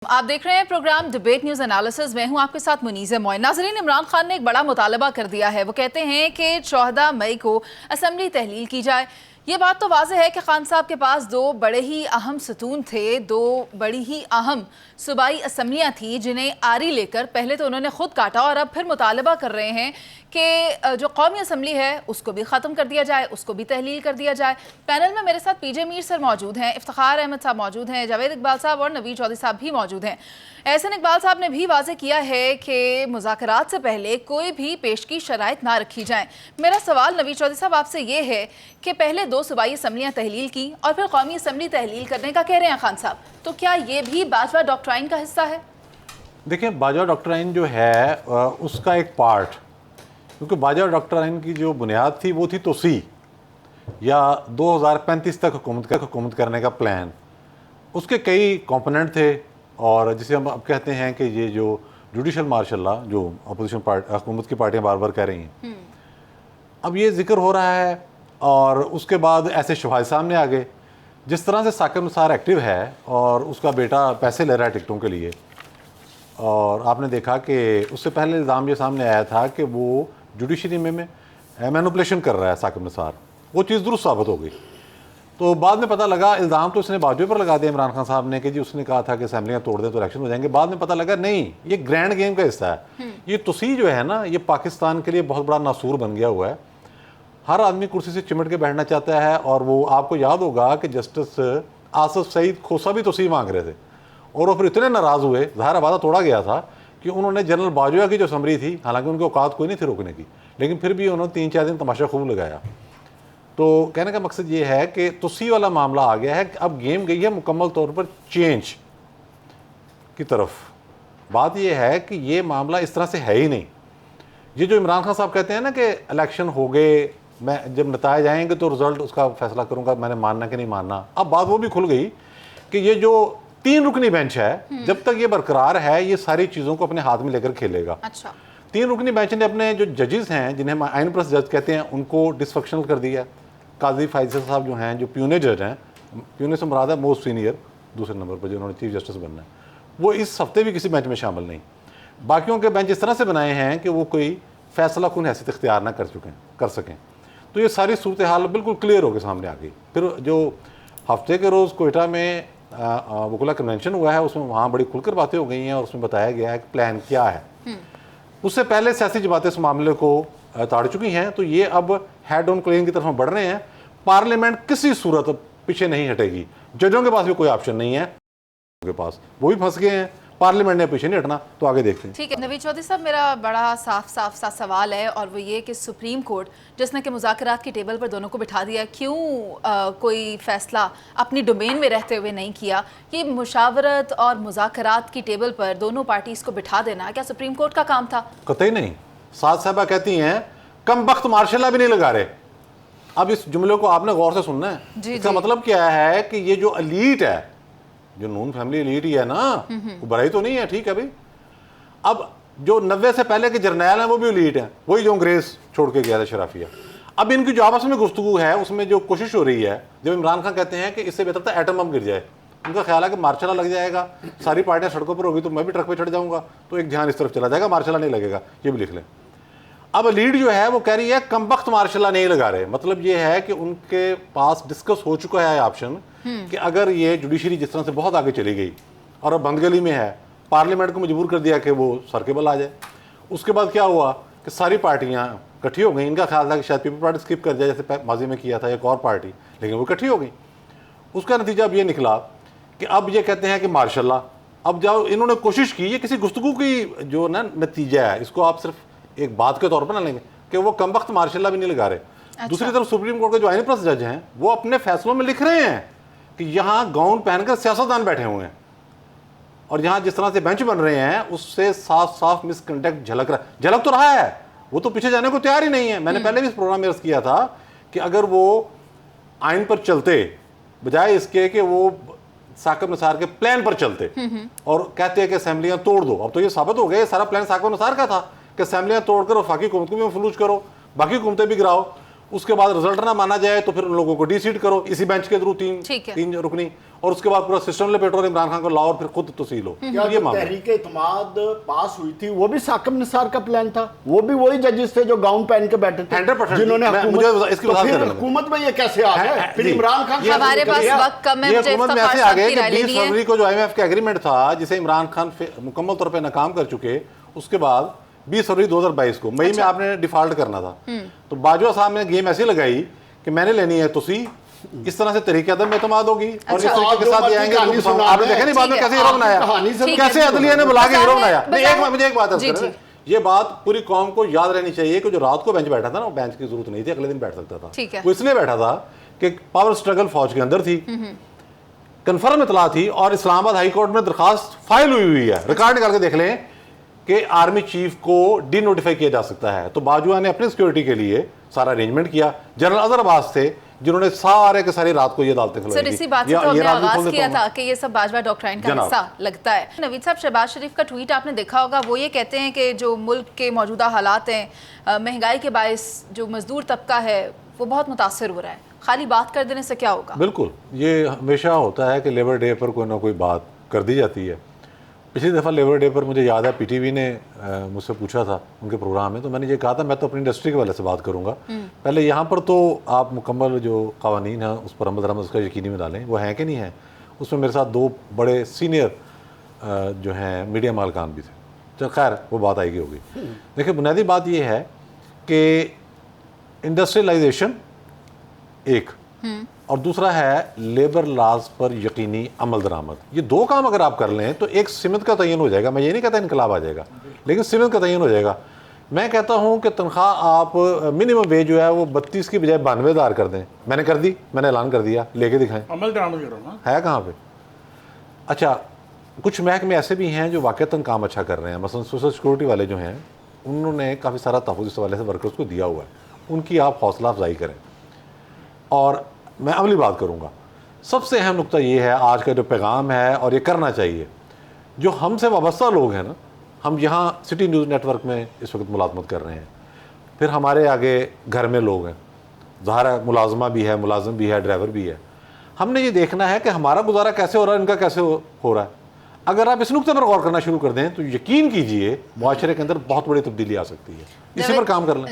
आप देख रहे हैं प्रोग्राम डिबेट न्यूज एनालिसिस। मैं हूं आपके साथ मुनीज़ मोइन। नाज़रीन, इमरान खान ने एक बड़ा मुतालबा कर दिया है। वो कहते हैं कि 14 मई को असम्बली तहलील की जाए। ये बात तो वाज़ेह है कि खान साहब के पास दो बड़े ही अहम सतून थे, दो बड़ी ही अहम सूबाई असम्बलियाँ थी जिन्हें आरी लेकर पहले तो उन्होंने खुद काटा और अब फिर मुतालबा कर रहे हैं कि जो कौमी असम्बली है उसको भी ख़त्म कर दिया जाए, उसको भी तहलील कर दिया जाए। पैनल में मेरे साथ पीजे मीर सर मौजूद हैं, इफ्तिखार अहमद साहब मौजूद हैं, जावेद इकबाल साहब और नवीद चौधरी साहब भी मौजूद हैं। एहसन इकबाल साहब ने भी वाज़ेह किया है कि मुज़ाकरात से पहले कोई भी पेशगी शराइत ना रखी जाए। मेरा सवाल नवीद चौधरी साहब आपसे ये है कि पहले दो सूबाई असम्बलियाँ तहलील की और फिर कौमी असम्बली तहलील करने का कह रहे हैं खान साहब, तो क्या ये भी बाजवा डॉक्ट्राइन का हिस्सा है? देखिए, बाजवा डॉक्ट्राइन जो है उसका एक पार्ट, क्योंकि बाजवा डॉक्ट्राइन की जो बुनियाद थी वो थी तोसी या 2035 तक हुकूमत करने का प्लान। उसके कई कंपोनेंट थे और जिसे हम अब कहते हैं कि ये जो जुडिशल मार्शल लॉ जो अपोजिशन हुकूमत की पार्टियां बार बार कह रही हैं, अब ये जिक्र हो रहा है और उसके बाद ऐसे शवाहिद सामने आ गए। जिस तरह से साकिब निसार एक्टिव है और उसका बेटा पैसे ले रहा है टिकटों के लिए, और आपने देखा कि उससे पहले इल्ज़ाम ये सामने आया था कि वो जुडिशरी में मैनिपुलेशन कर रहा है साकिब निसार, वो चीज़ दुरुस्त साबित हो गई। तो बाद में पता लगा, इल्ज़ाम तो उसने बाजू पर लगा दिया इमरान खान साहब ने कि जी उसने कहा था कि असम्बलियाँ तोड़ दें तो इलेक्शन हो जाएंगे। बाद में पता लगा नहीं, ये ग्रैंड गेम का हिस्सा है। ये तुसी जो है ना, ये पाकिस्तान के लिए बहुत बड़ा नासूर बन गया हुआ है। हर आदमी कुर्सी से चिमट के बैठना चाहता है और वो आपको याद होगा कि जस्टिस आसिफ सईद खोसा भी तुसी मांग रहे थे और वो फिर इतने नाराज़ हुए, ज़ाहिर वादा तोड़ा गया था कि उन्होंने जनरल बाजवा की जो समरी थी, हालांकि उनकी औकात कोई नहीं थी रोकने की, लेकिन फिर भी उन्होंने 3-4 दिन तमाशा खूब लगाया। तो कहने का मकसद ये है कि तुसी वाला मामला आ गया है कि अब गेम गई है मुकम्मल तौर पर चेंज की तरफ। बात यह है कि ये मामला इस तरह से है ही नहीं। ये जो इमरान खान साहब कहते हैं ना कि इलेक्शन हो गए, मैं जब नताए जाएंगे तो रिजल्ट उसका फैसला करूंगा, मैंने मानना कि नहीं मानना। अब बात वो भी खुल गई कि ये जो 3 रुकनी बेंच है, जब तक ये बरकरार है ये सारी चीज़ों को अपने हाथ में लेकर खेलेगा। अच्छा, 3 रुकनी बेंच ने अपने जो जजेस हैं, जिन्हें हम आइन प्लस जज कहते हैं, उनको डिसफंक्शनल कर दिया। काजी फैसल साहब जो हैं, जो प्यूने जज हैं, प्यूने से मुराद है मोस्ट सीनियर, दूसरे नंबर पर जिन्होंने चीफ जस्टिस बनना है, वो इस हफ्ते भी किसी बेंच में शामिल नहीं। बाकियों के बेंच इस तरह से बनाए हैं कि वो कोई फैसला कुन हैसियत इख्तियार ना कर सकें। तो ये सारी सूरत हाल बिल्कुल क्लियर होकर सामने आ गई। फिर जो हफ्ते के रोज़ कोयटा में वकुला कन्वेंशन हुआ है, उसमें वहाँ बड़ी खुलकर बातें हो गई हैं और उसमें बताया गया है कि प्लान क्या है। उससे पहले सियासी जमातें इस मामले को ताड़ चुकी हैं, तो ये अब हेड ऑन क्लेम की तरफ हम बढ़ रहे हैं। पार्लियामेंट किसी सूरत पीछे नहीं हटेगी, जजों के पास भी कोई ऑप्शन नहीं है, उनके पास वो भी फंस गए हैं, पार्लियामेंट ने पीछे नहीं हटना। तो आगे देखते हैं। ठीक है नवीद चौधरी साहब, मेरा बड़ा साफ सा सवाल है और वो ये कि सुप्रीम कोर्ट जिसने कि मुज़ाकरात की टेबल पर दोनों को बिठा दिया, क्यों कोई फैसला अपनी डोमेन में रहते हुए नहीं किया? ये मुशावरत और मुज़ाकरात की टेबल पर दोनों पार्टीज को बिठा देना क्या सुप्रीम कोर्ट का काम था? कतई नहीं। साद साहबा कहती हैं कम वक्त मार्शल भी नहीं लगा रहे। अब इस जुमले को आपने गौर से सुनना है। इसका मतलब क्या है कि ये जो अलीट है, जो नून फैमिली एलीट ही है ना, वो बुराई तो नहीं है, ठीक है भाई। अब जो 90 से पहले के जर्नैल हैं वो भी एलीट हैं, वही जो अंग्रेज छोड़ के गया था शराफिया। अब इनकी जो आपस में गुफ्तगू है उसमें जो कोशिश हो रही है, जब इमरान खान कहते हैं कि इससे बेहतर था एटम बम गिर जाए, उनका ख्याल है कि मार्शल लग जाएगा, सारी पार्टियां सड़कों पर होगी तो मैं भी ट्रक पर चढ़ जाऊंगा, तो एक ध्यान इस तरफ चला जाएगा, मार्शल नहीं लगेगा। ये भी लिख लें। अब लीड जो है वो कह रही है कम वक्त मार्शल नहीं लगा रहे। मतलब ये है कि उनके पास डिस्कस हो चुका है ऑप्शन कि अगर ये जुडिशरी जिस तरह से बहुत आगे चली गई और अब बंदगली में है, पार्लियामेंट को मजबूर कर दिया कि वो सर के बल आ जाए। उसके बाद क्या हुआ कि सारी पार्टियां इकट्ठी हो गई। इनका ख्याल था कि शायद पीपल पार्टी स्किप कर जाए, जैसे माजी में किया था एक और पार्टी, लेकिन वो इकट्ठी हो गई। उसका नतीजा अब ये निकला कि अब ये कहते हैं कि मार्शल लॉ। अब जब इन्होंने कोशिश की, ये किसी गुफ्तगू की जो ना नतीजा है, इसको आप सिर्फ एक बात के तौर पर ना लेंगे कि वो कम वक्त मार्शल लॉ भी नहीं लगा रहे। अच्छा। दूसरी तरफ सुप्रीम कोर्ट के जो आइन प्लस जज हैं वो अपने फैसलों में लिख रहे हैं कि यहाँ गाउन पहनकर सियासतदान बैठे हुए हैं और यहाँ जिस तरह से बेंच बन रहे हैं उससे साफ साफ मिसकंडक्ट झलक तो रहा है। वो तो पीछे जाने को तैयार ही नहीं है। मैंने पहले भी इस प्रोग्राम में अर्ज किया था कि अगर वो आइन पर चलते बजाय इसके कि वो साकिब निसार के प्लान पर चलते और कहते हैं कि असेंबलियां तोड़ दो, अब तो ये साबित हो गया सारा प्लान साकिब निसार का था कि असेंबलियां तोड़कर वफाकी हुकूमत को भी मफलूज करो, बाकी हुकूमतें भी गिराओ। उसके बाद रिजल्ट ना माना जाए तो फिर उन लोगों को डीसीट करो इसी बेंच के थ्रू ठीक है। तीन रुकनी, और उसके बाद पूरा सिस्टम लपेटो और इमरान खान को लाओ और फिर खुद तसील हो। क्या ये जो मामला तहरीक इत्माद पास हुई थी वो भी साकिब निसार का प्लान था? वो भी वही जजेस थे जो गाउन पहन के बैठे थे 100% जिन्होंने मुझे इसकी वजह फिर हुकूमत में ये कैसे आ गए? फिर इमरान खान ये हमारे पास वक्त कम है, ये मुझे हुकूमत में इफ्तिखार ऐसे आ साहब गए की कि राय 20 लेनी है। फरवरी को जो IMF का एग्रीमेंट था जिसे इमरान खान मुकम्मल तौर पे नाकाम कर चुके, उसके बाद 20 फरवरी 2022 को मई में आपने डिफॉल्ट करना था, तो बाजवा साहब ने गेम ऐसी लगाई कि मैंने लेनी है तुसी, इस तरह से तरीके अदम में एतमाद होगी और इस तरीके के साथ ये आएंगे लोग। आपने देखा नहीं बाद में कैसे हीरो बनाया, कैसे अदलिया ने बुला के हीरो बनाया। मुझे एक बात अर्ज करें, ये बात पूरी कौम को याद रहनी चाहिए कि जो रात को बेंच बैठा था ना, वो बेंच की जरूरत नहीं थी, अगले दिन बैठ सकता था। वो इसलिए बैठा था कि पावर स्ट्रगल फौज के अंदर थी, कन्फर्म इतला थी और इस्लामाबाद हाई कोर्ट में दरखास्त फाइल हुई है, रिकॉर्ड निकाल के देख लें कि आर्मी चीफ को डी नोटिफाई किया जा सकता है। तो बाजवा ने अपनी सिक्योरिटी के लिए सारा अरेंजमेंट किया। जनरल अजहर अब्बास थे जिन्होंने सारे के सारी रात को ये अदालतें खुलवाई। सर इसी बात से तो हमने आगाज किया था कि ये सब बाजवा डॉक्ट्राइन का हिस्सा लगता है। नवीद साहब, शहबाज शरीफ का ट्वीट आपने देखा होगा, वो ये कहते हैं कि जो मुल्क के मौजूदा हालात हैं, महंगाई के बायस जो मजदूर तबका है वो बहुत मुतासर हो रहा है, खाली बात कर देने से क्या होगा? बिल्कुल, ये हमेशा होता है कि लेबर डे पर कोई ना कोई बात कर दी जाती है। पिछली दफ़ा लेबर डे पर मुझे याद है PTV ने मुझसे पूछा था उनके प्रोग्राम में, तो मैंने ये कहा था मैं तो अपनी इंडस्ट्री के वाले से बात करूंगा। पहले यहाँ पर तो आप मुकम्मल जो कानून है उस पर अमल दरामद उसका यकीनी में डालें, वो हैं कि नहीं है। उसमें मेरे साथ 2 बड़े सीनियर जो हैं मीडिया मालकान भी थे, तो खैर वो बात आएगी होगी। देखिए, बुनियादी बात ये है कि इंडस्ट्रियलाइजेशन एक और दूसरा है लेबर लॉज पर यकीनी अमल दरामद। ये 2 काम अगर आप कर लें तो एक सिमत का तयन हो जाएगा। मैं ये नहीं कहता इनकलाब आ जाएगा, लेकिन सिमत का तयन हो जाएगा। मैं कहता हूँ कि तनख्वाह आप मिनिमम वेज जो है वो 32 की बजाय 92,000 कर दें। मैंने कर दी, मैंने ऐलान कर दिया, लेके दिखाएं। अमल दरामद करो ना, है कहाँ पे? अच्छा, कुछ महकमे ऐसे भी हैं जो वाकईतन काम अच्छा कर रहे हैं। मसलन सोशल सिक्योरिटी वाले जो हैं उन्होंने काफ़ी सारा तहफ़्फ़ुज़ इस हवाले से वर्कर्स को दिया हुआ है, उनकी आप हौसला अफजाई करें। और मैं अगली बात करूंगा, सबसे अहम नुकता ये है आज का जो पैगाम है, और ये करना चाहिए, जो हमसे वाबस्ता लोग हैं ना, हम यहाँ सिटी न्यूज़ नेटवर्क में इस वक्त मुलाजमत कर रहे हैं, फिर हमारे आगे घर में लोग हैं, ज़ाहिर है मुलाजमा भी है, मुलाजिम भी है, ड्राइवर भी है। हमने ये देखना है कि हमारा गुजारा कैसे हो रहा है, इनका कैसे हो रहा है। अगर आप इस नुकते पर गौर करना शुरू कर दें तो यकीन कीजिए मुआशरे के अंदर बहुत बड़ी तब्दीली आ सकती है। इसी पर काम कर लें।